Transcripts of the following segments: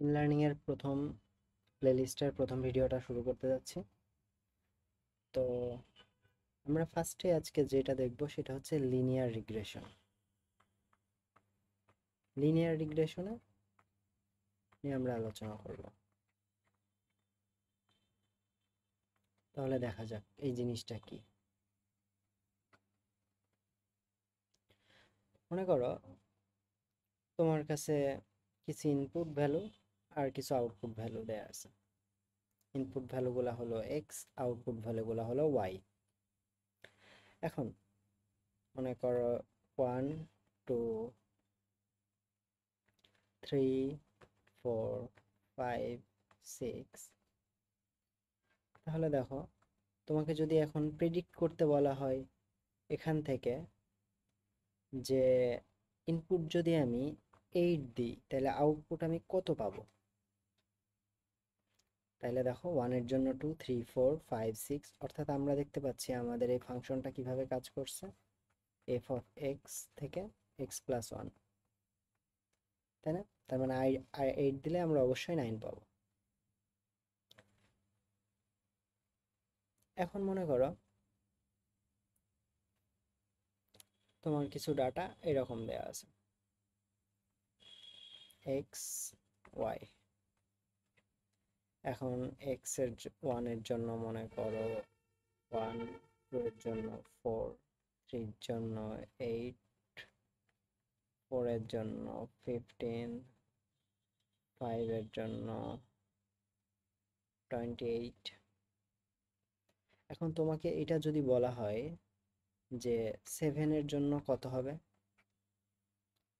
Learning এর প্রথম প্লেলিস্টের প্রথম ভিডিওটা শুরু করতে যাচ্ছি। তো আমরা ফার্স্টে আজকে যেটা দেখব সেটা হচ্ছে লিনিয়ার রিগ্রেশন। লিনিয়ার রিগ্রেশনে নিয়ে আমরা আলোচনা করব। তাহলে দেখা যাক এই জিনিসটা কি। মনে করো তোমার কাছে কিছু ইনপুট ভ্যালু আর কিছু আউটপুট ভ্যালু দেয়া আছে। ইনপুট ভ্যালুগুলো হলো এক্স, আউটপুট ভ্যালুগুলো হলো ওয়াই। এখন মনে করো 1 2 3 4 5 6। তাহলে দেখো তোমাকে যদি এখন প্রেডিক্ট করতে বলা হয় এখান থেকে যে ইনপুট যদি আমি 8 দিই তাহলে আউটপুট আমি কত পাবো। তাহলে দেখো 1 এর জন্য 2 3 4 5 6, অর্থাৎ আমরা দেখতে পাচ্ছি আমাদের এই ফাংশনটা কিভাবে কাজ করছে। এফ অফ এক্স থেকে এক্স প্লাস ওয়ান, তাই না? তার মানে আই 8 দিলে আমরা অবশ্যই 9 পাবো। এখন মনে করো তোমার কিছু ডাটা এরকম দেয়া আছে এক্স ওয়াই। এখন এক্স এর 1 এর জন্য মনে করো 1, 2 এর জন্য 4, 3 এর জন্য 8, 4 এর জন্য 15, 5 এর জন্য 28। এখন তোমাকে এটা যদি বলা হয় যে 7 এর জন্য কত হবে,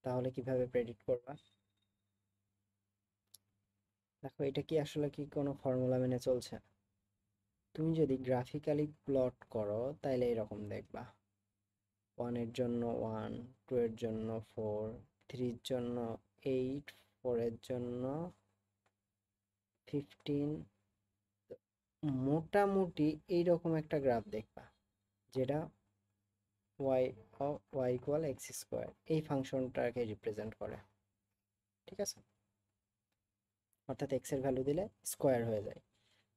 তাহলে কিভাবে প্রেডিক্ট করবা? দেখো এটা কি আসলে কি কোনো ফর্মুলা মেনে চলছে? তুমি যদি গ্রাফিক্যালি প্লট করো তাহলে এরকম দেখবা 1 এর জন্য 1, 2 এর জন্য 4, 3 এর জন্য 8, 4 এর জন্য 15। মোটামুটি এইরকম একটা গ্রাফ দেখবা যেটা y y equal x square এই ফাংশনটাকে রিপ্রেজেন্ট করে। ঠিক আছে, অর্থাৎ এক্স এর ভ্যালু দিলে স্কোয়ার হয়ে যায়।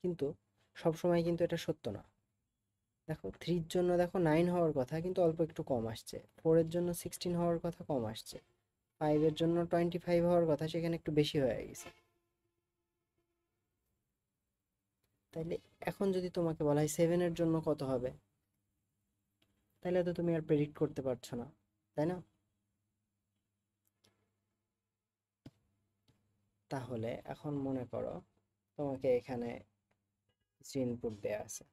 কিন্তু সবসময় কিন্তু এটা সত্য না। দেখো 3 এর জন্য দেখো 9 হওয়ার কথা কিন্তু অল্প একটু কম আসছে, 4 এর জন্য 16 হওয়ার কথা কম আসছে, 5 এর জন্য 25 হওয়ার কথা সেখানে একটু বেশি হয়ে গেছে। তাইলে এখন যদি তোমাকে বলা হয় 7 এর জন্য কত হবে, তাহলে তো তুমি আর প্রেডিক্ট করতে পারছো না, তাই না? তাহলে এখন মনে করো তোমাকে এখানে কিছু ইনপুট দেয়া আছে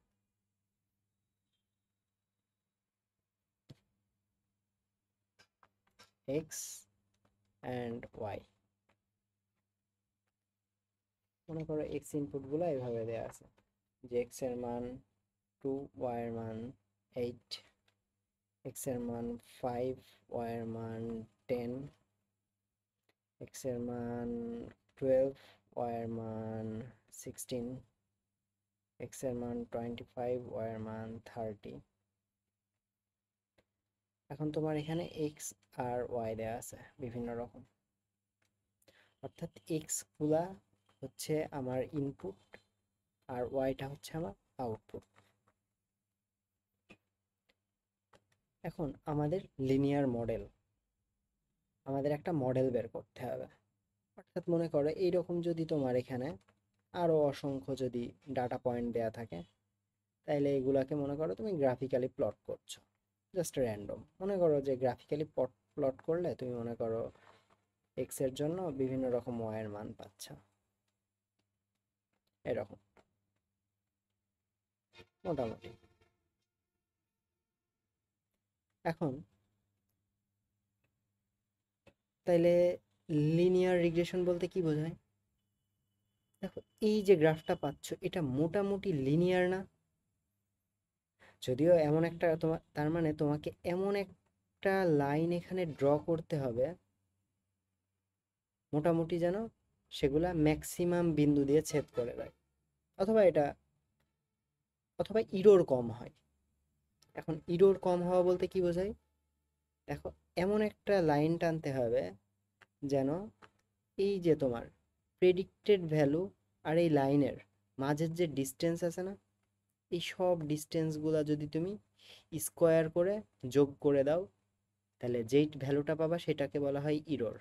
এক্স অ্যান্ড ওয়াই। মনে করো এক্স ইনপুটগুলো এভাবে দেয়া আছে যে এক্স এর মান 2, ওয়াই এর মান 8, এক্স এর মান 5, ওয়াই এর মান 10, এক্স এর মান 12, ওয়াই এর মান 16, এক্স এর মান 25, ওয়াই এর মান 30। এখন তোমার এখানে এক্স আর ওয়াই দেয়া আছে বিভিন্ন রকম, অর্থাৎ এক্স গুলা হচ্ছে আমার ইনপুট আর ওয়াইটা হচ্ছে আমার আউটপুট। এখন আমাদের লিনিয়ার মডেল, আমাদের একটা মডেল বের করতে হবে। অর্থাৎ মনে করো এইরকম যদি তোমার এখানে আরো অসংখ্য যদি ডাটা পয়েন্ট দেয়া থাকে, তাইলে এগুলাকে মনে করো তুমি গ্রাফিক্যালি প্লট করছো, জাস্ট র্যান্ডম। মনে করো যে গ্রাফিক্যালি প্লট করলে তুমি মনে করো এক্স এর জন্য বিভিন্ন রকম ওয়াই এর মান পাচ্ছ এরকম মোটামুটি। এখন তাইলে লিনিয়ার রিগ্রেশন বলতে কি বোঝায়? দেখো এই যে গ্রাফটা পাচ্ছ এটা মোটামুটি লিনিয়ার না? যদিও এমন একটা তোমার, তার মানে তোমাকে এমন একটা লাইন এখানে ড্র করতে হবে মোটামুটি যেন সেগুলা ম্যাক্সিমাম বিন্দু দিয়ে ছেদ করে দেয়, অথবা এটা অথবা ইরোর কম হয়। এখন ইরোর কম হওয়া বলতে কি বোঝায়? দেখো এমন একটা লাইন টানতে হবে যেন এই যে তোমার প্রেডিক্টেড ভ্যালু আর এই লাইনের মাঝের যে ডিস্টেন্স আছে না, এই সব ডিস্টেন্সগুলো যদি তুমি স্কোয়ার করে যোগ করে দাও, তাহলে যেই ভ্যালুটা পাবা সেটাকে বলা হয় ইরর।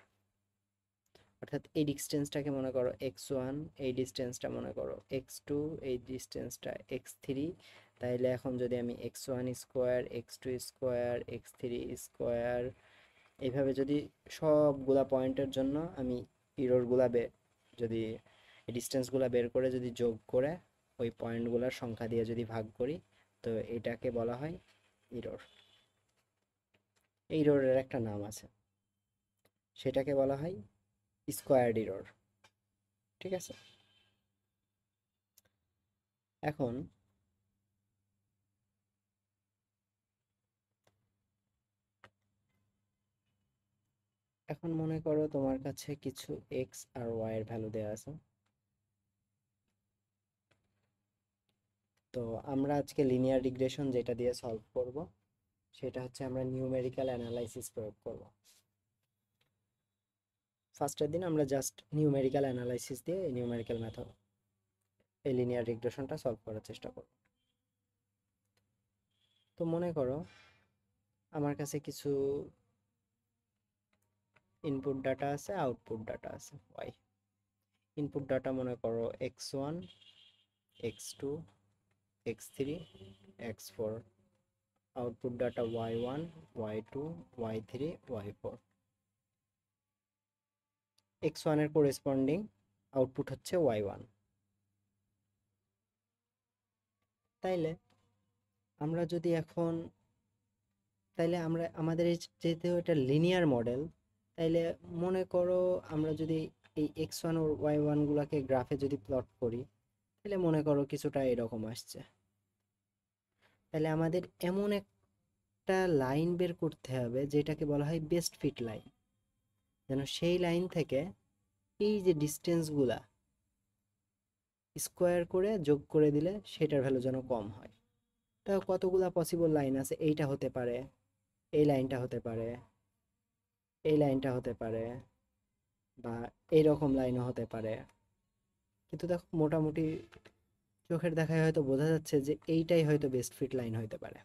অর্থাৎ এই ডিস্টেন্সটাকে মনে করো x1, এই ডিস্টেন্সটা মনে করো x2, এই ডিস্টেন্সটা x3। তাইলে এখন যদি আমি x1 square, x2 square, x3 square এইভাবে যদি সবগুলা পয়েন্টের জন্য আমি ইররগুলা যদি ডিস্টেন্সগুলা বের করে যদি যোগ করে ওই পয়েন্টগুলোর সংখ্যা দিয়ে যদি ভাগ করি, তো এটাকে বলা হয় ইরর। এই ইররের একটা নাম আছে, সেটাকে বলা হয় স্কোয়ার্ড ইরর। ঠিক আছে? এখন এখন মনে করো তোমার কাছে কিছু এক্স আর ওয়াই এর ভ্যালু দেওয়া আছে। তো আমরা আজকে লিনিয়ার রিগ্রেশন যেটা দিয়ে সলভ করব, সেটা হচ্ছে আমরা নিউমেরিক্যাল অ্যানালাইসিস প্রয়োগ করব। ফার্স্টের দিন আমরা জাস্ট নিউমেরিক্যাল অ্যানালাইসিস দিয়ে এই নিউমেরিক্যাল মেথড এই লিনিয়ার রিগ্রেশনটা সলভ করার চেষ্টা করব। তো মনে করো আমার কাছে কিছু ইনপুট ডাটা আছে, আউটপুট ডাটা আছে ওয়াই। ইনপুট ডাটা মনে করো x1, x2, x3, x4। Output data y1, y2, y3, y4। x1 এর করেসপন্ডিং আউটপুট হচ্ছে y1। তাইলে আমরা যদি এখন তাইলে আমরা আমাদের যেহেতু এটা লিনিয়ার মডেল, তাইলে মনে করো আমরা যদি এই x1 ও y1 গুলাকে গ্রাফে যদি প্লট করি, তাহলে মনে করো কিছুটা এরকম আসছে। তাহলে আমাদের এমন একটা লাইন বের করতে হবে যেটাকে বলা হয় বেস্ট ফিট লাইন, যেন সেই লাইন থেকে এই যে ডিস্টেন্সগুলা স্কোয়ার করে যোগ করে দিলে সেটার ভ্যালু যেন কম হয়। তাও কতগুলা পসিবল লাইন আছে, এইটা হতে পারে, এই লাইনটা হতে পারে, এই লাইনটা হতে পারে, বা এইরকম লাইনও হতে পারে। কিন্তু দেখো মোটামুটি চোখের দেখায় হয়তো বোঝা যাচ্ছে যে এইটাই হয়তো বেস্ট ফিট লাইন হইতে পারে।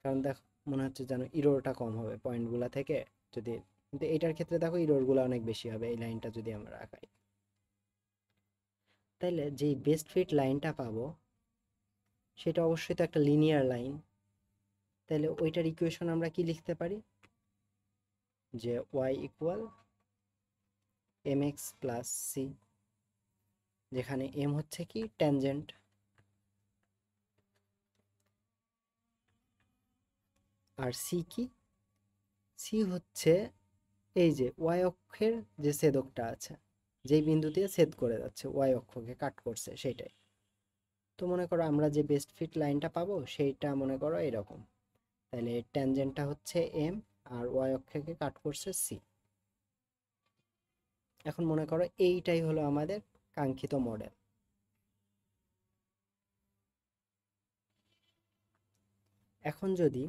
কারণ দেখো মনে হচ্ছে যেন ইরোরটা কম হবে পয়েন্টগুলা থেকে যদি, কিন্তু এইটার ক্ষেত্রে দেখো ইরোরগুলো অনেক বেশি হবে এই লাইনটা যদি আমরা আঁকাই। তাইলে যেই বেস্ট ফিট লাইনটা পাবো সেটা অবশ্যই তো একটা লিনিয়ার লাইন। তাহলে ওইটার ইকুয়েশন আমরা কি লিখতে পারি, যে y equal mx plus C, যেখানে m হচ্ছে কি ট্যানজেন্ট, আর সি কি, সি হচ্ছে এই যে y অক্ষের যে ছেদকটা আছে, যেই বিন্দু দিয়ে ছেদ করে যাচ্ছে y অক্ষকে কাট করছে সেইটাই। তো মনে করো আমরা যে বেস্ট ফিট লাইনটা পাবো সেইটা মনে করো এরকম। তাহলে ট্যানজেন্টটা হচ্ছে এম আর y অক্ষকে কাট করছে সি। এখন মনে করো এইটাই হলো আমাদের কাঙ্ক্ষিত মডেল। এখন যদি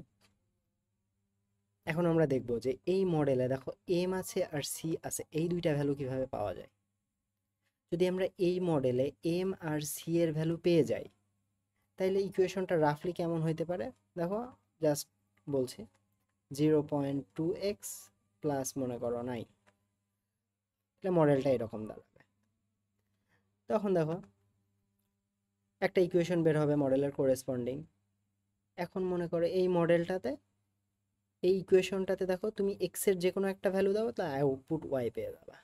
এখন আমরা দেখব যে এই মডেলে দেখো এম আছে আর সি আছে, এই দুইটা ভ্যালু কিভাবে পাওয়া যায়। যদি আমরা এই মডেলে এম আর সি এর ভ্যালু পেয়ে যাই, তাইলে ইকুয়েশনটা রাফলি কেমন হইতে পারে দেখো, জাস্ট বলছি 0.2x প্লাস মনে করো 9, তাহলে মডেলটা এরকম দাঁড়াবে। তখন দেখো একটা ইকুয়েশন বের হবে মডেলের কোরেসপন্ডিং। এখন মনে করো এই মডেলটাতে এই ইকুয়েশনটাতে দেখো তুমি এক্স এর যে কোনো একটা ভ্যালু দাও, তা আউটপুট ওয়াই পেয়ে যাবা।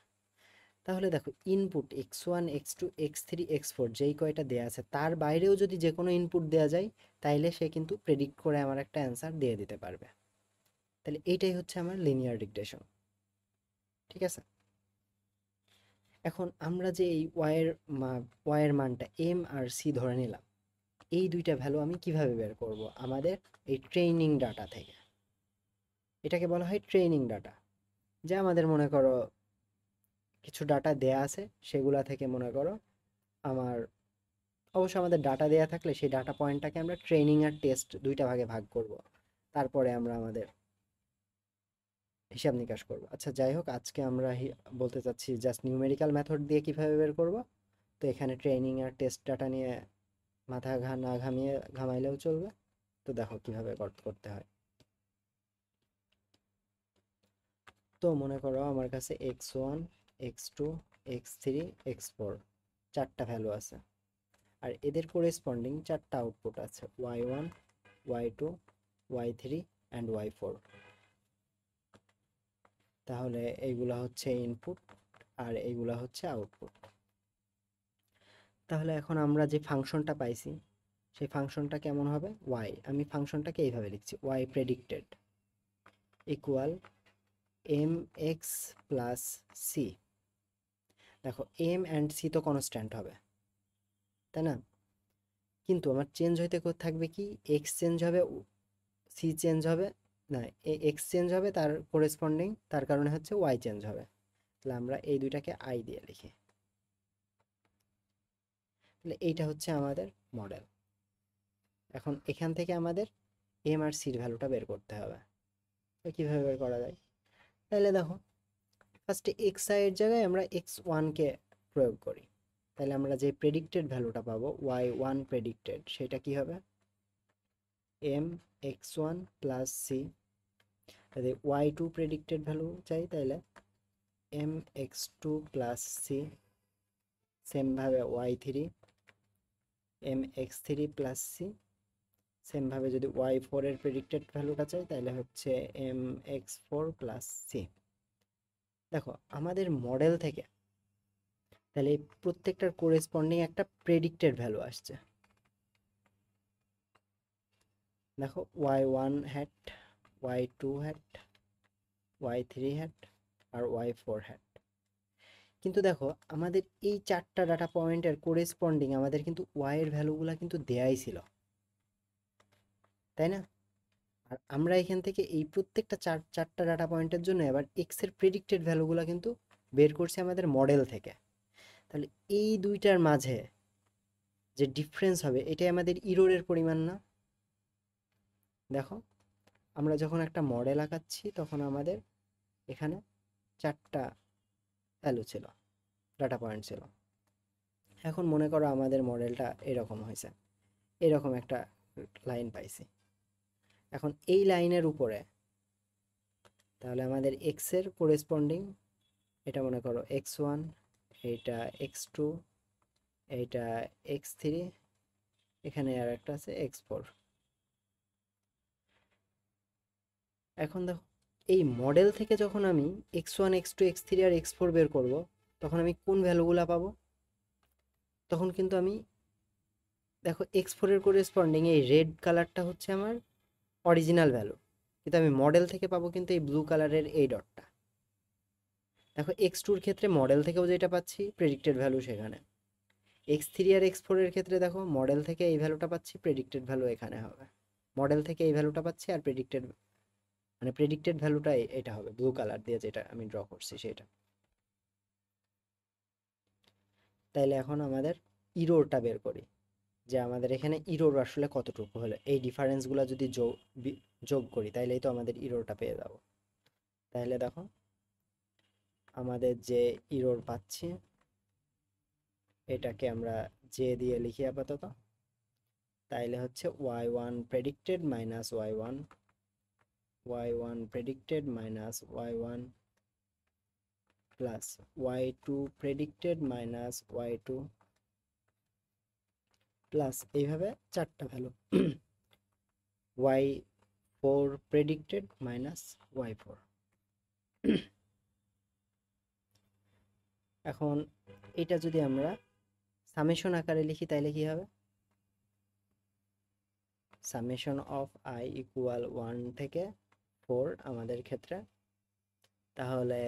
তাহলে দেখো input x1, x2, x3, x4 যেই কয়টা দেয়া আছে তার বাইরেও যদি যে কোনো ইনপুট দেয়া যায়, তাইলে সে কিন্তু প্রেডিক্ট করে আমার একটা অ্যান্সার দিয়ে দিতে পারবে। তাহলে এইটাই হচ্ছে আমার লিনিয়ার রিগ্রেশন। ঠিক আছে? এখন আমরা যে এই ওয়াইয়ের মানটা এম আর সি ধরে নিলাম, এই দুইটা ভ্যালু আমি কিভাবে বের করব আমাদের এই ট্রেনিং ডাটা থেকে। এটাকে বলা হয় ট্রেনিং ডাটা। যে আমাদের মনে করো কিছু ডাটা দেয়া আছে, সেগুলা থেকে মনে করো আমার অবশ্য আমাদের ডাটা দেয়া থাকলে সেই ডাটা পয়েন্টটাকে আমরা ট্রেনিং আর টেস্ট দুইটা ভাগে ভাগ করব। তারপরে আমরা আমাদের হিসাব নিকাশ করব। আচ্ছা যাই হোক, আজকে আমরা বলতে চাচ্ছি জাস্ট নিউমেরিক্যাল মেথড দিয়ে কিভাবে বের করব। তো এখানে ট্রেনিং আর টেস্ট ডাটা নিয়ে মাথা না ঘামাইলেও চলবে। তো দেখো কিভাবে করতে হয়। তো মনে করো আমার কাছে x1, x2, x3, x4 চারটা ভ্যালু আছে, আর এদের করেসপন্ডিং চারটা আউটপুট আছে, y1, y2, y3 and y4। তাহলে এইগুলা হচ্ছে ইনপুট আর এইগুলা হচ্ছে আউটপুট। তাহলে এখন আমরা যে ফাংশনটা পাইছি সেই ফাংশনটা কেমন হবে, y, আমি ফাংশনটাকে এইভাবে লিখছি, y predicted equal mx plus c। দেখো m অ্যান্ড c তো কনস্ট্যান্ট হবে, তাই না? কিন্তু আমার চেঞ্জ হইতে থাকবে কি, x চেঞ্জ হবে, c চেঞ্জ হবে, না x চেঞ্জ হবে তার করেসপন্ডিং, তার কারণে হচ্ছে y চেঞ্জ হবে। তাহলে আমরা এই দুইটাকে i দিয়ে লিখি। তাহলে এইটা হচ্ছে আমাদের মডেল। এখন এখান থেকে আমাদের এম আর সির ভ্যালুটা বের করতে হবে। তো কীভাবে বের করা যায়, তাহলে দেখো ফার্স্টে এক্স আইয়ের জায়গায় আমরা x1কে প্রয়োগ করি। তাহলে আমরা যে প্রেডিক্টেড ভ্যালুটা পাবো y1 প্রেডিক্টেড, সেটা কি হবে, এম x1 প্লাস সি। যদি y2 প্রেডিক্টেড ভ্যালু চাই তাহলে এম x2 প্লাস সি। সেমভাবে y3 M x3 plus C. সেমভাবে যদি y4 এর প্রেডিক্টেড ভ্যালুটা চাই তাহলে হচ্ছে এম x4 প্লাস সি। দেখো আমাদের মডেল থেকে তাহলে প্রত্যেকটার কোরেসপন্ডিং একটা প্রেডিক্টেড ভ্যালু আসছে। দেখো y1 hat, y2 hat, y3 hat আর y4 হ্যাট। কিন্তু দেখো আমাদের এই চারটা ডাটা পয়েন্টের কোরেসপন্ডিং আমাদের কিন্তু y এর ভ্যালুগুলো কিন্তু দেয়াই ছিল, তাই না? আর আমরা এখান থেকে এই প্রত্যেকটা চারটা ডাটা পয়েন্টের জন্য এবার এক্স এর প্রেডিক্টেড ভ্যালুগুলো কিন্তু বের করছি আমাদের মডেল থেকে। তাহলে এই দুইটার মাঝে যে ডিফারেন্স হবে এটাই আমাদের ইরোরের পরিমাণ না? দেখো আমরা যখন একটা মডেল আঁকাচ্ছি তখন আমাদের এখানে চারটা ভ্যালু ছিল, ডাটা পয়েন্ট ছিল। এখন মনে করো আমাদের মডেলটা এরকম হয়েছে, এরকম একটা লাইন পাইছি। এখন এই লাইনের উপরে তাহলে আমাদের এক্স এর কোরেসপন্ডিং, এটা মনে করো x1, এইটা x2, এইটা x3, এখানে আর একটা আছে x4। এখন দেখো এই মডেল থেকে যখন আমি x1, x2, x3 আর x4 বের করব তখন আমি কোন ভ্যালুগুলা পাবো, তখন কিন্তু আমি দেখো x4 এর কোরেসপন্ডিং এই রেড কালারটা হচ্ছে আমার অরিজিনাল ভ্যালু, কিন্তু আমি মডেল থেকে পাবো কিন্তু এই ব্লু কালারের এই ডটটা। দেখো x2 এর ক্ষেত্রে মডেল থেকেও যেটা পাচ্ছি প্রেডিক্টেড ভ্যালু সেখানে, x3 আর x4 এর ক্ষেত্রে দেখো মডেল থেকে এই ভ্যালুটা পাচ্ছি, প্রেডিক্টেড ভ্যালু এখানে হবে। মডেল থেকে এই ভ্যালুটা পাচ্ছি আর প্রেডিক্টেড মানে প্রেডিক্টেড ভ্যালুটা এটা হবে ব্লু কালার দিয়ে যেটা আমি ড্র করছি সেটা। তাইলে এখন আমাদের ইরোরটা বের করি, যে আমাদের এখানে ইরোর আসলে কতটুকু হলো। এই ডিফারেন্সগুলো যদি যোগ করি তাইলেই তো আমাদের ইরোরটা পেয়ে যাব। তাহলে দেখো আমাদের যে ইরোর পাচ্ছি এটাকে আমরা জে দিয়ে লিখি আপাতত। তাইলে হচ্ছে y1 predicted minus y1, y1 predicted minus y1 plus y2 predicted minus y2 plus এইভাবে চারটা value y4 predicted minus y4। এখন এটা যদি আমরা সামেশন আকারে লিখি তাইলে কি হবে, সামেশন অফ i ইকুয়াল 1 থেকে 4 আমাদের ক্ষেত্রে। তাহলে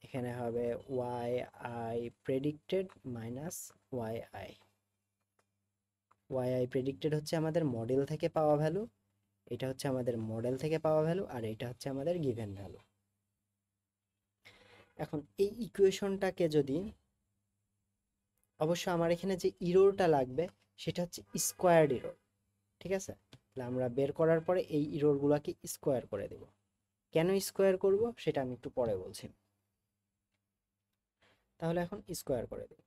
এখানে হবে yi predicted minus yi। yi predicted হচ্ছে আমাদের মডেল থেকে পাওয়া ভ্যালু, এটা হচ্ছে আমাদের মডেল থেকে পাওয়া ভ্যালু, আর এটা হচ্ছে আমাদের গিভেন ভ্যালু। এখন এই ইকুয়েশনটাকে যদি, অবশ্য আমার এখানে যে ইরোরটা লাগবে সেটা হচ্ছে স্কোয়ার্ড ইরোর, ঠিক আছে? তাহলে আমরা বের করার পরে এই ইরোরগুলোকে স্কোয়ার করে দেব। কেন স্কোয়ার করব সেটা আমি একটু পরে বলছি। তাহলে এখন স্কোয়ার করে দিই।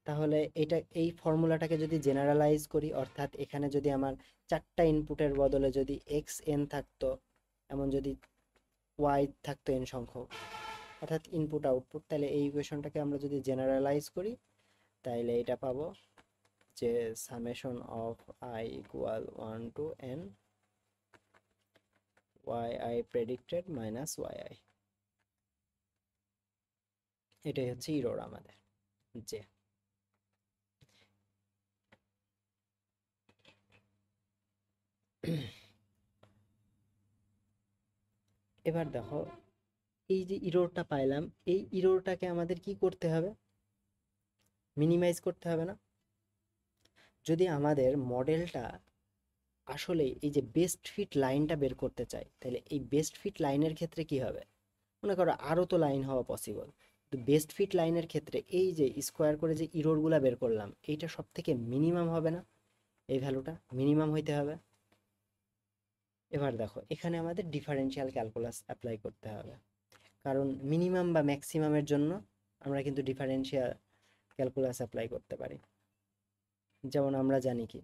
তাহলে এটা এই ফর্মুলাটাকে যদি জেনারেলাইজ করি, অর্থাৎ এখানে যদি আমার 4টা ইনপুটের বদলে যদি এক্স এন থাকতো, এমন যদি ওয়াই থাকতো এন সংখ্যক, অর্থাৎ ইনপুট আউটপুট, তাহলে এই ইকুয়েশনটাকে আমরা যদি জেনারেলাইজ করি তাহলে এটা পাবো যে summation of i equal 1 to n y i predicted minus y i. এটাই হচ্ছে ইরোর আমাদের। যে এবার দেখো, এই যে ইরোরটা পাইলাম, এই ইরোরটাকে আমাদের কি করতে হবে? মিনিমাইজ করতে হবে না? যদি আমাদের মডেলটা আসলে এই যে বেস্ট ফিট লাইনটা বের করতে চাই, তাহলে এই বেস্ট ফিট লাইনের ক্ষেত্রে কি হবে? মনে করো আরও তো লাইন হওয়া পসিবল, তো বেস্ট ফিট লাইনের ক্ষেত্রে এই যে স্কোয়ার করে যে ইরোরগুলা বের করলাম, এইটা সব থেকে মিনিমাম হবে না? এই ভ্যালুটা মিনিমাম হইতে হবে। এবার দেখো, এখানে আমাদের ডিফারেনশিয়াল ক্যালকুলাস অ্যাপ্লাই করতে হবে, কারণ মিনিমাম বা ম্যাক্সিমামের জন্য আমরা কিন্তু ডিফারেনশিয়াল ক্যালকুলাস অ্যাপ্লাই করতে পারি। যেমন আমরা জানি কি,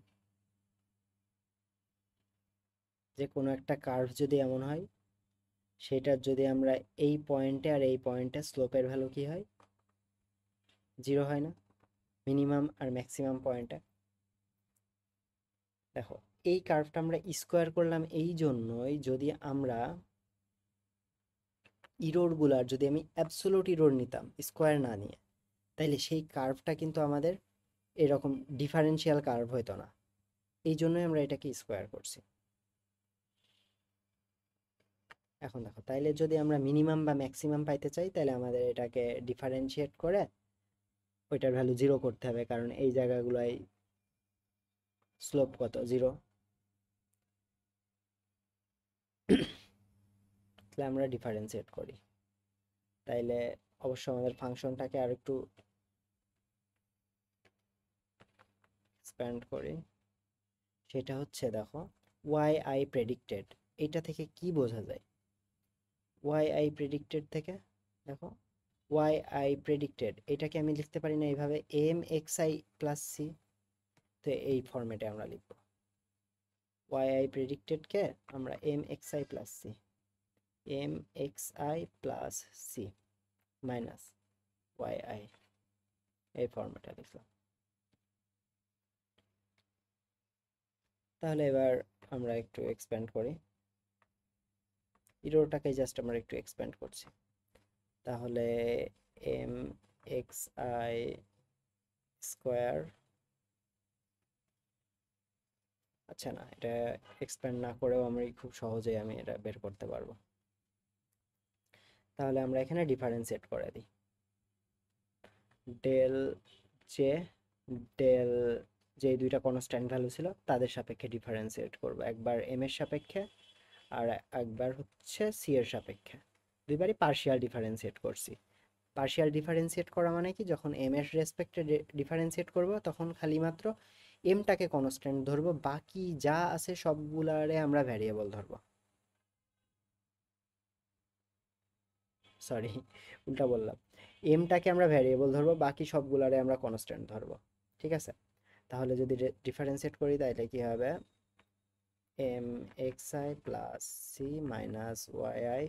যে কোনো একটা কার্ভ যদি এমন হয়, সেটার যদি আমরা এই পয়েন্টে আর এই পয়েন্টে স্লোপের ভ্যালু কি হয়? 0 হয় না? মিনিমাম আর ম্যাক্সিমাম পয়েন্টে। দেখো, এই কার্ভটা আমরা স্কোয়ার করলাম এই জন্যই, যদি আমরা ইরোরগুলার যদি আমি অ্যাবসোলুট ইরোর নিতাম স্কোয়ার না নিয়ে, তাইলে সেই কার্ভটা কিন্তু আমাদের এরকম ডিফারেনশিয়াল কার্ভ হইতো না। এই জন্যই আমরা এটাকে স্কোয়ার করছি। এখন দেখো, তাইলে যদি আমরা মিনিমাম বা ম্যাক্সিমাম পাইতে চাই, তাহলে আমাদের এটাকে ডিফারেন্সিয়েট করে ওইটার ভ্যালু 0 করতে হবে, কারণ এই জায়গাগুলোয় স্লোপ কত? 0। তাহলে আমরা ডিফারেন্সিয়েট করি, তাইলে অবশ্য আমাদের ফাংশনটাকে আর একটু এক্সপ্যান্ড করি। সেটা হচ্ছে দেখো, ওয়াই আই প্রেডিক্টেড, এটা থেকে কি বোঝা যায়? ওয়াই আই প্রেডিক্টেড থেকে দেখো, ওয়াই আই প্রেডিক্টেড এটাকে আমি লিখতে পারি না এইভাবে, m x i plus c? তো এই ফরম্যাটে আমরা লিখব ওয়াই আই প্রেডিক্টেডকে আমরা m x i plus c, m x i plus c minus y i, এই ফরম্যাটে লিখলাম। তাহলে এবার আমরা একটু এক্সপ্যান্ড করি, ইরোটাকে জাস্ট আমরা একটু এক্সপ্যান্ড করছি। তাহলে এম এক্স আই স্কোয়ার, আচ্ছা না, এটা এক্সপ্যান্ড না করেও আমি খুব সহজেই আমি এটা বের করতে পারবো। তাহলে আমরা এখানে ডিফারেন্সিয়েট করে দিই, ডেল জে, ডেল যে দুইটা কনস্ট্যান্ট ভ্যালু ছিল তাদের সাপেক্ষে ডিফারেন্সিয়েট করব, একবার এম এর সাপেক্ষে আর একবার হচ্ছে সি এর সাপেক্ষে। দুইবারই পার্শিয়াল ডিফারেন্সিয়েট করছি। পার্শিয়াল ডিফারেন্সিয়েট করা মানে কি, যখন এম এর রেসপেক্টে ডিফারেন্সিয়েট করব তখন খালি মাত্র এমটাকে কনস্ট্যান্ট ধরবো, বাকি যা আছে সবগুলারে আমরা ভ্যারিয়েবল ধরবো। সরি, উল্টা বললাম, এমটাকে আমরা ভ্যারিয়েবল ধরবো, বাকি সবগুলারে আমরা কনস্ট্যান্ট ধরবো। ঠিক আছে? তাহলে যদি ডিফারেন্সিয়েট করি তাহলে কি হবে? M x i plus c minus y i,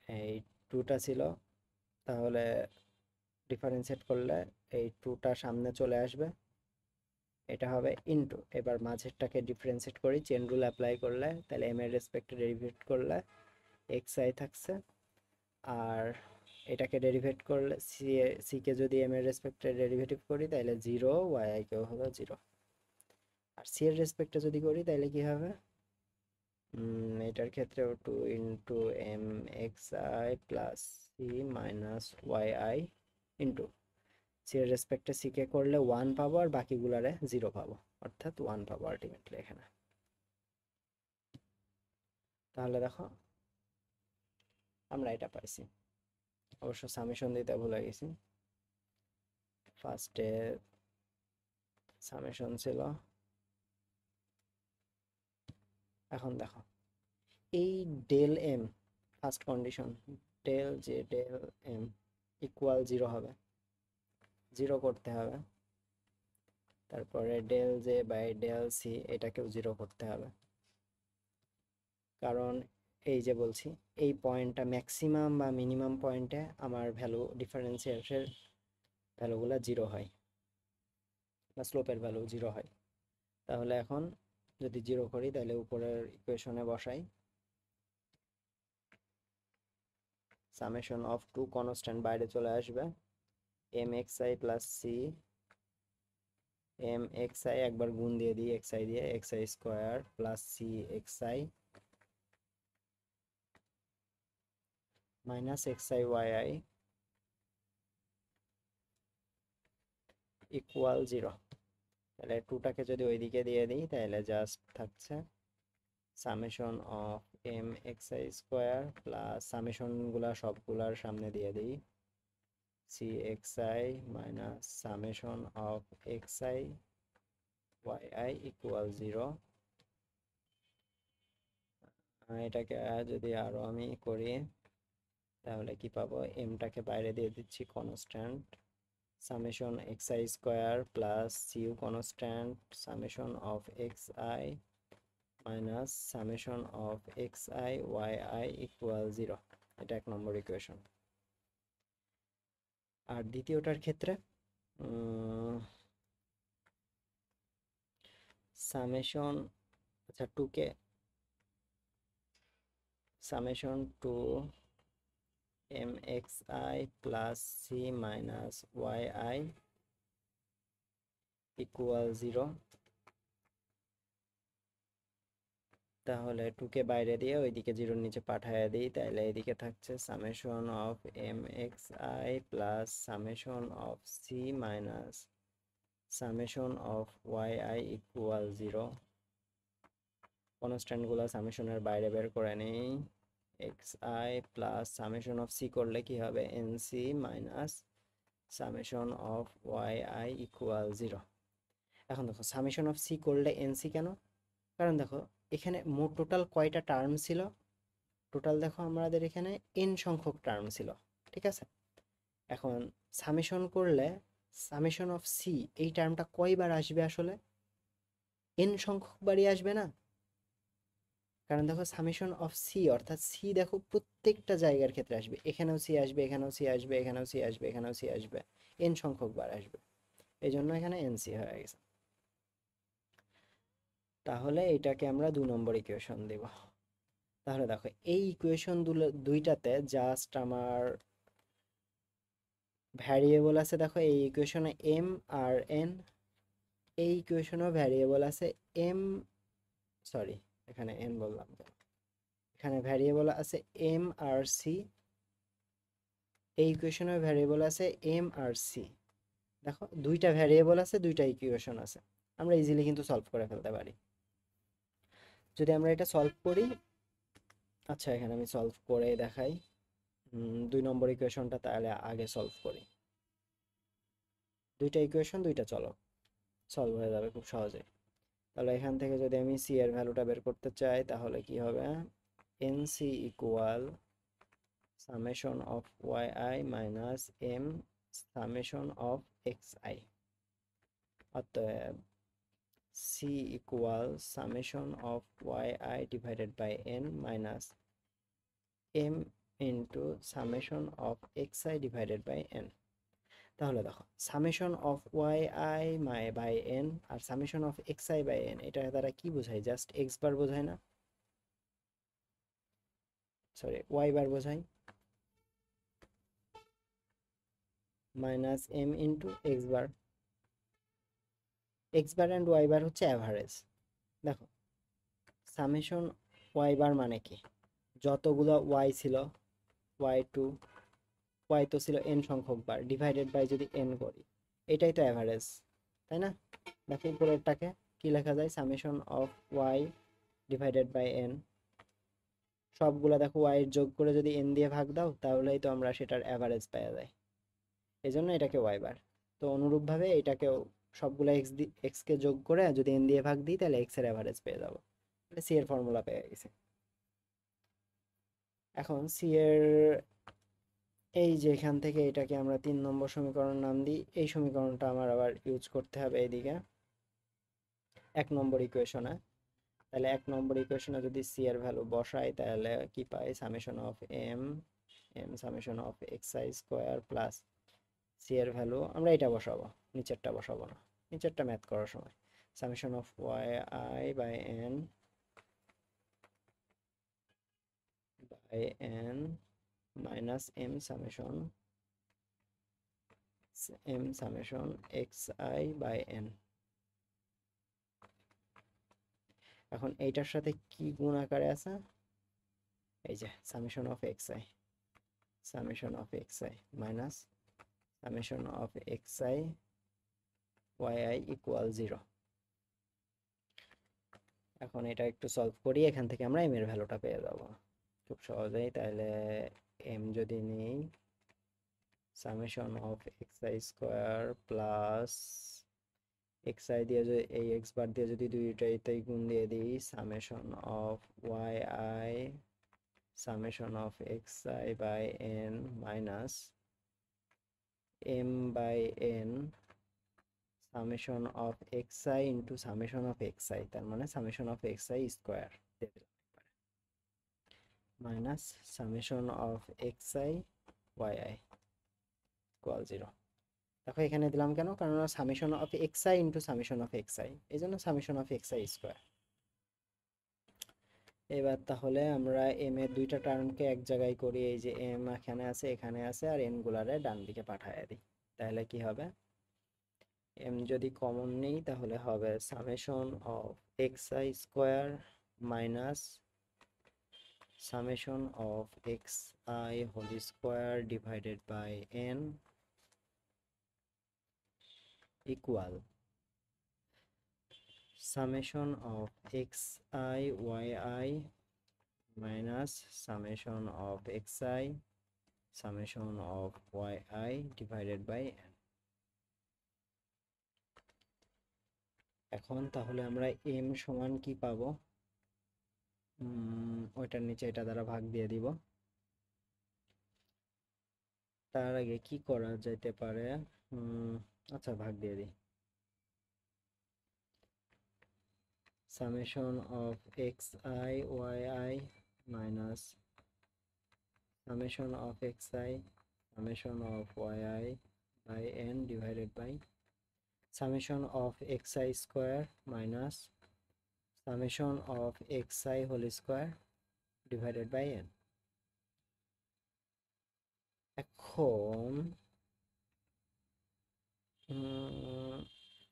এই টুটা ছিল, তাহলে ডিফারেন্সিয়েট করলে এই টুটা সামনে চলে আসবে, এটা হবে ইনটু, এবার মাঝেরটাকে ডিফারেন্সিয়েট করি চেন রুল অ্যাপ্লাই করলে, তাহলে এম এর রেসপেক্টে ডেরিভেট করলে এক্স আই থাকছে, আর এটাকে ডেরিভেট করলে সি কে যদি এম এর রেসপেক্টে ডেরিভেটিভ করি তাহলে 0, ওয়াই আই কেও হলো 0। আর সি এর রেসপেক্টে যদি করি তাহলে কি হবে? এটার ক্ষেত্রেও 2 into m x i plus c minus y i into c এর রেসপেক্টে সি কে করলে 1 পাবো আর বাকিগুলারে 0 পাবো, অর্থাৎ 1 পাবো আলটিমেটলি এখানে। তাহলে দেখো, আমরা এটা পাইছি। অবশ্য সামেশন দিতে ভুলে গেছি, ফার্স্টে সামেশন ছিল এখন দেখো এই del m first condition, del m equal 0 হবে, 0 করতে হবে। তারপরে del j by del c এটাকেও 0 করতে হবে, কারণ এই যে বলছি এই পয়েন্টটা ম্যাক্সিমাম বা মিনিমাম পয়েন্টে আমার ভ্যালু ডিফারেন্সিয়েশনের ভ্যালুগুলো 0 হয় বা স্লোপের ভ্যালু 0 হয়। তাহলে এখন যদি 0 করি তাহলে উপরের ইকুয়েশনে বসাই, সামেশন অফ টু কনস্ট্যান্ট বাইরে চলে আসবে, m x i plus c, m x i একবার গুণ দিয়ে দিই এক্স আই দিয়ে, x I square plus c x I minus x I Y I equal 0। তাহলে টুটাকে যদি ওইদিকে দিয়ে দিই তাহলে জাস্ট থাকছে summation of M x I square plus সামেশনগুলা সবগুলার সামনে দিয়ে দিই C x I minus summation of x I Y I equal 0। এটাকে যদি আরও আমি করি তাহলে কি পাবো, এমটাকে বাইরে দিয়ে দিচ্ছি constant, summation x I square plus সিউ constant summation of x I minus summation of x I Y I equal 0। এটা 1 নম্বর ইকুয়েশন। আর দ্বিতীয়টার ক্ষেত্রে সামেশন, আচ্ছা টুকে summation two m x i plus c minus y I equal 0। তাহলে টুকে বাইরে দিয়ে ওইদিকে 0-র নিচে পাঠায় দিই, তাহলে এদিকে থাকছে summation of M x i plus summation of c minus summation of Y I equal 0। কনস্ট্যান্টগুলো সামেশনের বাইরে বের করে নিই, x i plus summation of c করলে কি হবে N c minus summation of Y I equal 0। এখন দেখো সামেশন অফ সি করলে এন সি কেন, কারণ দেখো এখানে মোট টোটাল কয়টা টার্ম ছিল, টোটাল দেখো আমাদের এখানে এন সংখ্যক টার্ম ছিল, ঠিক আছে। এখন সামেশন করলে সামেশন অফ সি এই টার্মটা কয়বার আসবে আসলে, এন সংখ্যক বারই আসবে না, কারণ দেখো সামেশন অফ সি অর্থাৎ সি দেখো প্রত্যেকটা জায়গার ক্ষেত্রে আসবে, এখানেও সি আসবে, এখানেও সি আসবে, এখানেও সি আসবে, এখানেও সি আসবে, এন সংখ্যক বার আসবে, এই জন্য এখানে এন সি হয়ে গেছে। তাহলে এটাকে আমরা 2 নম্বর ইকুয়েশন দেব। তাহলে দেখো এই ইকুয়েশন দুইটাতে জাস্ট আমার ভ্যারিয়েবল আছে, দেখো এই ইকুয়েশনে এম আর এন, এই ইকুয়েশনেও ভ্যারিয়েবল আছে এম, সরি এখানে এন বললাম, এখানে ভ্যারিয়েবল আছে এম আর সি, এই ইকুয়েশনেও ভ্যারিয়েবল আছে এম আর সি। দেখো দুইটা ভ্যারিয়েবল আছে, দুইটা ইকুয়েশন আছে, আমরা ইজিলি কিন্তু সলভ করে ফেলতে পারি যদি আমরা এটা সলভ করি। আচ্ছা এখানে আমি সলভ করে দেখাই, 2 নম্বর ইকুয়েশনটা তাহলে আগে সলভ করি। দুইটা ইকুয়েশন দুইটা চলো সলভ হয়ে যাবে খুব সহজে। তাহলে এখান থেকে যদি আমি সি এর ভ্যালুটা বের করতে চাই তাহলে কি হবে, N C equal summation of Y I minus M summation of x I, অতএব C equal summation of Y I divided by N minus M into summation of x I divided by N. তাহলে দেখো summation of Y I by N আর summation of x I by N এটা দ্বারা কি বোঝায়, just x bar বোঝায় না, sorry Y bar বোঝায়, minus M into x bar, X bar and Y bar হচ্ছে অ্যাভারেজ। দেখো সামেশন ওয়াই বার মানে কি, যতগুলো ওয়াই ছিল ওয়াই টু, ওয়াই তো ছিল এন সংখ্যক বার ডিভাইডেড বাই যদি এন করি, এটাই তো অ্যাভারেজ, তাই না। দেখো উপরেরটাকে কি লেখা যায়, summation of y divided by n, সবগুলা দেখো ওয়াই যোগ করে যদি এন দিয়ে ভাগ দাও তাহলেই তো আমরা সেটার অ্যাভারেজ পাওয়া যায়, এই জন্য এটাকে ওয়াই বার। তো অনুরূপভাবে এটাকেও সবগুলা এক্স কে যোগ করে যদি এন দিয়ে ভাগ দিই তাহলে এক্স এর অ্যাভারেজ পেয়ে যাবো, সি এর ফর্মুলা পেয়ে গেছি। এখন সি এর এই যে এখান থেকে এটাকে আমরা 3 নম্বর সমীকরণ নাম দিই, এই সমীকরণটা আমার আবার ইউজ করতে হবে এইদিকে 1 নম্বর ইকুয়েশনে। তাহলে 1 নম্বর ইকুয়েশনে যদি সি এর ভ্যালু বসাই তাহলে কি পাই, summation of M M summation of x I square plus C এর ভ্যালু আমরা এটা বসাবো, নিচেরটা বসাবো না, নিচেরটা ম্যাথ করার সময় summation of Y I by N minus M summation x I by n. এখন এইটার সাথে কি গুণ আকারে আছে, এই যে summation of x I minus summation of x I Y I equal 0। এখন এটা একটু সলভ করি, এখান থেকে আমরা এম এর ভ্যালুটা পেয়ে যাব খুব সহজেই। তাহলে এম যদি নিই summation of x I square plus x i দিয়ে যদি এই এক্স বার দিয়ে যদি দুইটাইতেই গুণ দিয়ে দিই summation of Y i summation of x I by N minus m by n summation of x i into summation of x i, তার মানে summation of x I square minus summation of x I Y I equal 0। দেখো এখানে দিলাম কেন, কারণ summation of x i into summation of x i, এই জন্য summation of x I square. এবার তাহলে আমরা এম এর দুইটা টার্মকে এক জায়গায় করি, এই যে এম এখানে আছে আর এন গুলারে ডান দিকে পাঠায় দিই, তাহলে কি হবে, এম যদি কমন নেই তাহলে হবে summation of x I square minus summation of x i whole square divided by n equal summation of x I Y I minus summation of x i summation of Y I divided by n. এখন তাহলে আমরা M সমান কি পাবো, ওইটার নিচে এটা দ্বারা ভাগ দিয়ে দিব। তার আগে কি করা যেতে পারে, আচ্ছা ভাগ দিয়ে দিই, summation of x I Y I minus summation of x i summation of Y I by n divided by summation of x I square minus summation of x i whole square divided by n. এখন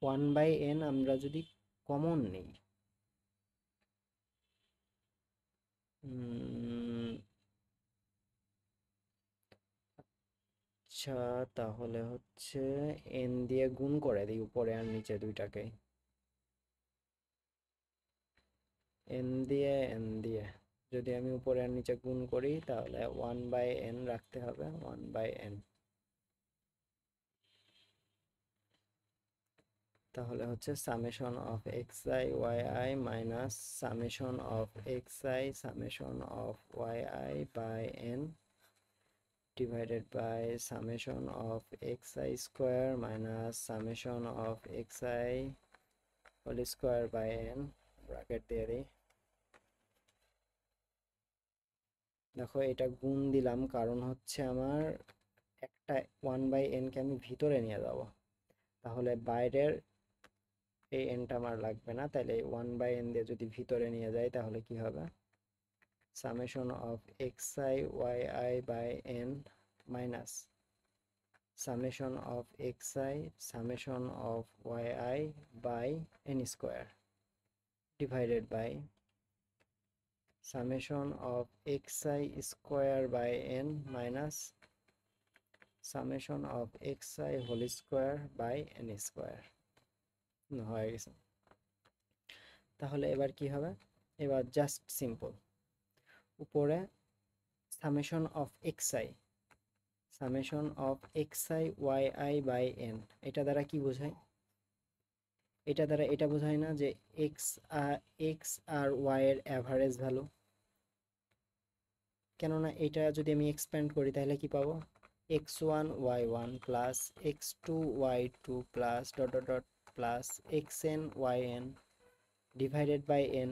1/n আমরা যদি common নিই, আচ্ছা তাহলে হচ্ছে n দিয়ে গুণ করে দিই উপরে আর নিচে দুইটাকে, n দিয়ে যদি আমি উপরে আর নিচে গুণ করি তাহলে 1/n রাখতে হবে, 1/n। তাহলে হচ্ছে summation of x I Y I minus summation of x i summation of Y I by n divided by summation of xi square minus summation of xi whole square by n bracket দিয়ে দিই। দেখো এটা গুণ দিলাম কারণ হচ্ছে আমার একটা 1/n কে আমি ভিতরে নিয়ে যাব, তাহলে বাইরের এই nটা আমার লাগবে না, তাহলে 1/n দিয়ে যদি ভিতরে নিয়ে যাই তাহলে কি হবে, summation of xi yi by n minus summation of xi summation of yi by n square divided by summation of xi square by n minus summation of xi whole square by n square হয়ে গেছে। তাহলে এবার কি হবে, এবার just simple উপরে summation of xi summation of x I Y I by N, এটা দ্বারা কি বোঝায়, এটা দ্বারা এটা বোঝায় না যে এক্স এক্স আর ওয়াই এর অ্যাভারেজ ভ্যালু, কেননা এটা যদি আমি এক্সপ্যান্ড করি তাহলে কি পাবো, x1 y1 plus x2 y2 plus dot dot dot plus xn y n divided by n।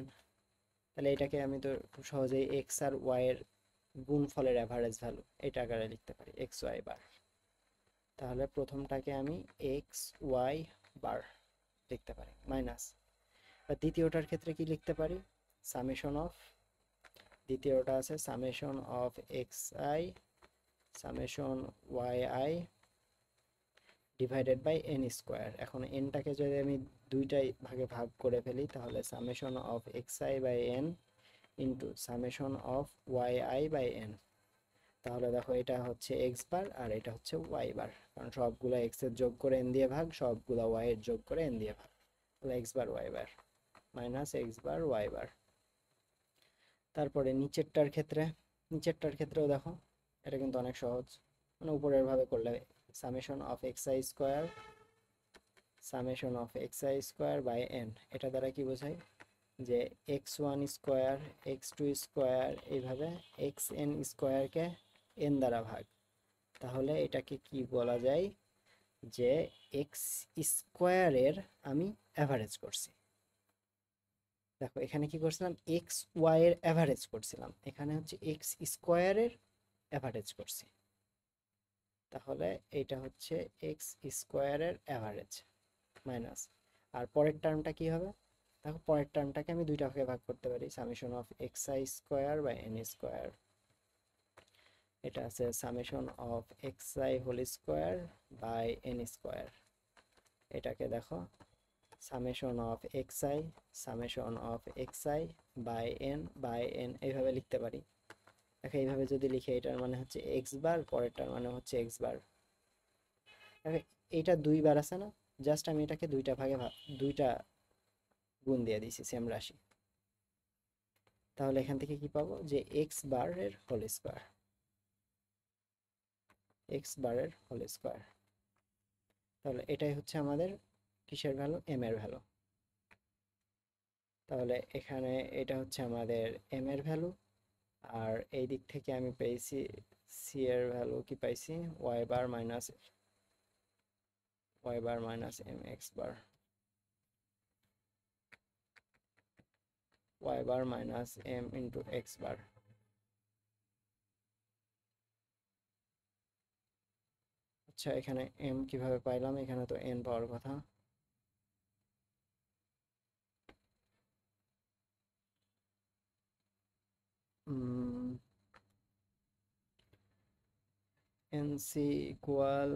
তাহলে এটাকে আমি তো খুব সহজেই এক্স আর ওয়াই এর গুণফলের অ্যাভারেজ ভ্যালু এটা আকারে লিখতে পারি এক্স ওয়াই বার। তাহলে প্রথমটাকে আমি এক্স ওয়াই বার লিখতে পারি মাইনাস, আর দ্বিতীয়টার ক্ষেত্রে কি লিখতে পারি, সামেশন অফ, দ্বিতীয়টা আছে summation of x i summation y I divided by n square. এখন এনটাকে যদি আমি দুইটাই ভাগে ভাগ করে ফেলি তাহলে summation of x I by n into summation of Y I by N. তাহলে দেখো এটা হচ্ছে এক্স বার আর এটা হচ্ছে ওয়াই বার, কারণ সবগুলো এক্স এর যোগ করে এন দিয়ে ভাগ, সবগুলো ওয়াই এর যোগ করে এন দিয়ে ভাগ, তাহলে x bar y bar minus x bar y বার। তারপরে নিচেরটার ক্ষেত্রেও দেখো এটা কিন্তু অনেক সহজ, মানে উপরের ভাবে করলে summation of x I square summation of x I square by N, এটা দ্বারা কি বোঝায় যে x1 স্কোয়ার x2 স্কোয়ার এইভাবে xn স্কোয়ারকে n দ্বারা ভাগ, তাহলে এটাকে কি বলা যায় যে এক্স স্কোয়ারের আমি অ্যাভারেজ করছি। দেখো এখানে কি করছিলাম, এক্স ওয়াই এর অ্যাভারেজ করছিলাম, এখানে হচ্ছে এক্স স্কোয়ারের অ্যাভারেজ করছি। তাহলে এটা হচ্ছে এক্স স্কোয়ারের অ্যাভারেজ মাইনাস, আর পরের টার্মটা কি হবে, দেখো পরের টার্মটাকে আমি দুইটা ভাগে ভাগ করতে পারি, summation of x I square by n square, এটা আছে summation of x i whole square by n square. এটাকে দেখো summation of x i summation of x I by n এইভাবে লিখতে পারি। দেখো এইভাবে যদি লিখে এটার মানে হচ্ছে এক্স বার, পরেরটার মানে হচ্ছে এক্স বার। দেখো এইটা দুইবার আছে না, জাস্ট আমি এটাকে দুইটা ভাগে দুইটা গুণ দিয়ে দিয়েছি সেম রাশি। তাহলে এখান থেকে কি পাবো যে এক্স বার এর হোল স্কোয়ার, এক্স বারের হোল স্কোয়ার। তাহলে এটাই হচ্ছে আমাদের কিসের ভ্যালু, এম এর ভ্যালু। তাহলে এখানে এটা হচ্ছে আমাদের এম এর ভ্যালু, আর এই দিক থেকে আমি পেয়েছি সি এর ভ্যালু কি পাইছি, Y bar minus M X bar, y bar minus M into x bar. আচ্ছা এখানে এম কিভাবে পাইলাম, এখানে তো এন পাওয়ার কথা। N C equal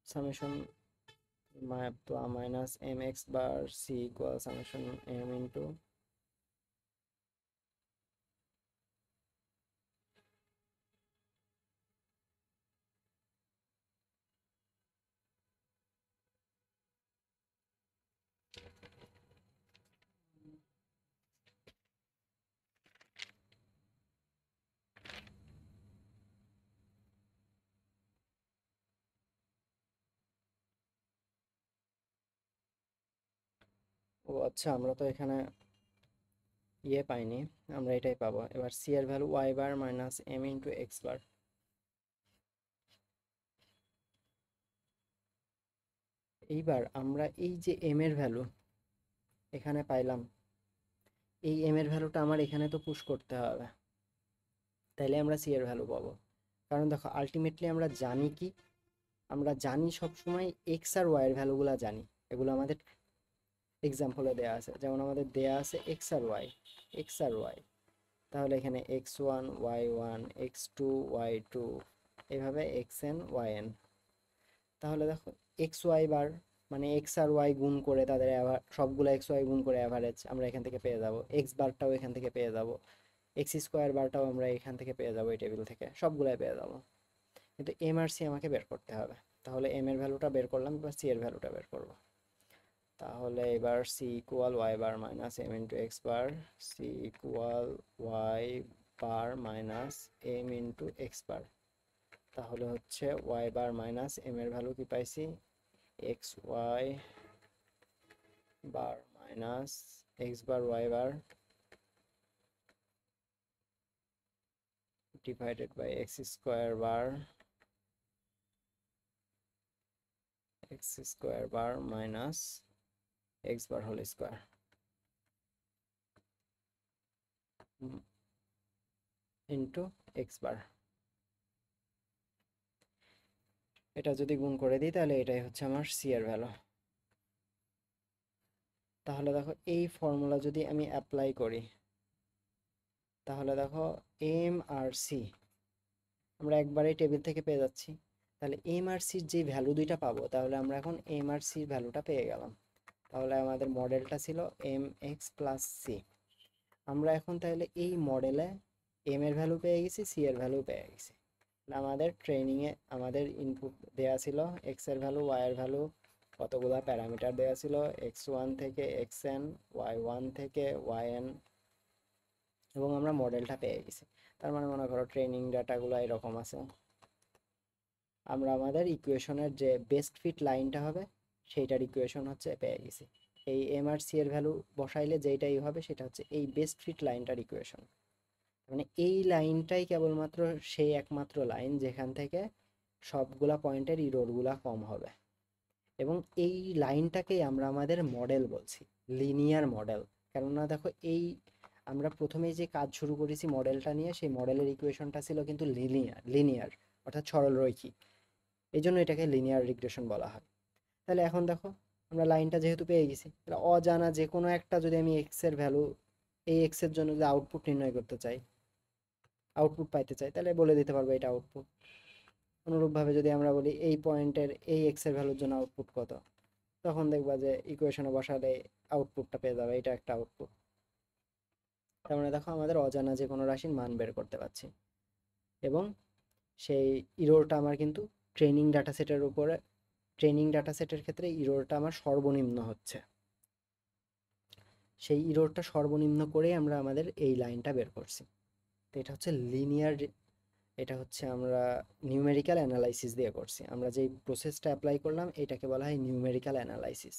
summation minus M X bar, C equal summation M into, ও আচ্ছা আমরা তো এখানে ইয়ে পাইনি, আমরা এটাই পাবো। এবার সি এর value Y bar minus M into x bar. এইবার আমরা এই যে এম এর ভ্যালু এখানে পাইলাম, এই এম এর ভ্যালুটা আমার এখানে তো পুশ করতে হবে, তাইলে আমরা সি এর ভ্যালু পাবো। কারণ দেখো আলটিমেটলি আমরা জানি কি, আমরা জানি সবসময় এক্স আর ওয়াই এর ভ্যালুগুলো জানি, এগুলো আমাদের এক্সাম্পলে দেয়া আছে, যেমন আমাদের দেয়া আছে এক্স আর ওয়াই, তাহলে এখানে x1 y1 x2 y2 এভাবে xn y n। তাহলে দেখো এক্স ওয়াই বার মানে এক্স আর ওয়াই গুণ করে তাদের সবগুলো এক্স ওয়াই গুণ করে অ্যাভারেজ আমরা এখান থেকে পেয়ে যাব, এক্স বারটাও এখান থেকে পেয়ে যাব, এক্স স্কোয়ার বারটাও আমরা এখান থেকে পেয়ে যাবো, এই টেবিল থেকে সবগুলাই পেয়ে যাবো। কিন্তু এম আর সি আমাকে বের করতে হবে, তাহলে এম এর ভ্যালুটা বের করলাম, এবার সি এর ভ্যালুটা বের করবো। তাহলে এবার c equal y bar minus M into x bar, C equal y bar minus M into x bar. তাহলে হচ্ছে ওয়াই বার মাইনাস এম এর ভ্যালু কি পাইছি, x y bar minus x bar y bar divided by x square bar x square bar minus x bar whole square into x bar। এটা যদি গুণ করে দিই তাহলে এটাই হচ্ছে আমার সি এর ভ্যালু। তাহলে দেখো এই ফর্মুলা যদি আমি অ্যাপ্লাই করি তাহলে দেখো এম আর সি আমরা একবারেই টেবিল থেকে পেয়ে যাচ্ছি। তাহলে এম আর সির যে ভ্যালু দুইটা পাবো তাহলে আমরা এখন এম আর সির ভ্যালুটা পেয়ে গেলাম। তাহলে আমাদের মডেলটা ছিল এম এক্স প্লাস সি। আমরা এখন তাহলে এই মডেলে এম এর ভ্যালু পেয়ে গেছি, সি এর ভ্যালু পেয়ে গেছি। আমাদের ট্রেনিংয়ে আমাদের ইনপুট দেওয়া ছিল এক্স এর ভ্যালু, ওয়াই এর ভ্যালু, কতগুলো প্যারামিটার দেওয়া ছিল এক্স ওয়ান থেকে এক্স এন, ওয়াই ওয়ান থেকে ওয়াই এন, এবং আমরা মডেলটা পেয়ে গেছি। তার মানে মনে করো ট্রেনিং ডাটাগুলো এরকম আছে। আমরা আমাদের ইকুয়েশনের যে বেস্ট ফিট লাইনটা হবে সেইটার ইকুয়েশন হচ্ছে পেয়ে গেছি। এই এম আর সি এর ভ্যালু বসাইলে যেটাই হবে সেটা হচ্ছে এই বেস্ট ফিট লাইনটার ইকুয়েশন। মানে এই লাইনটাই কেবলমাত্র সেই একমাত্র লাইন যেখান থেকে সবগুলা পয়েন্টের ইরোরগুলা কম হবে, এবং এই লাইনটাকেই আমরা আমাদের মডেল বলছি, লিনিয়ার মডেল। কেননা দেখো এই আমরা প্রথমেই যে কাজ শুরু করেছি মডেলটা নিয়ে, সেই মডেলের ইকুয়েশনটা ছিল কিন্তু লিনিয়ার অর্থাৎ সরলরৈখিক, এই জন্য এটাকে লিনিয়ার রিগ্রেশন বলা হয়। তাহলে এখন দেখো আমরা লাইনটা যেহেতু পেয়ে গেছি, তাহলে অজানা যে কোনো একটা যদি আমি এক্স এর ভ্যালু, এই এক্স এর জন্য যদি আউটপুট নির্ণয় করতে চাই, আউটপুট পাইতে চাই, তাহলে বলে দিতে পারবো এটা আউটপুট। অনুরূপভাবে যদি আমরা বলি এই পয়েন্টের এই এক্স এর ভ্যালুর জন্য আউটপুট কত, তখন দেখবা যে ইকুয়েশনে বসালে আউটপুটটা পেয়ে যাবে, এটা একটা আউটপুট। তার মানে দেখো আমাদের অজানা যে কোনো রাশির মান বের করতে পারছি, এবং সেই ইরোরটা আমার কিন্তু ট্রেনিং ডাটা সেটের উপরে, ট্রেনিং ডাটা সেটের ক্ষেত্রে ইরোরটা আমার সর্বনিম্ন হচ্ছে, সেই ইরোরটা সর্বনিম্ন করেই আমরা আমাদের এই লাইনটা বের করছি। তো এটা হচ্ছে লিনিয়ার, এটা হচ্ছে আমরা নিউমেরিক্যাল অ্যানালাইসিস দিয়ে করছি। আমরা যেই প্রসেসটা অ্যাপ্লাই করলাম এটাকে বলা হয় নিউমেরিক্যাল অ্যানালাইসিস।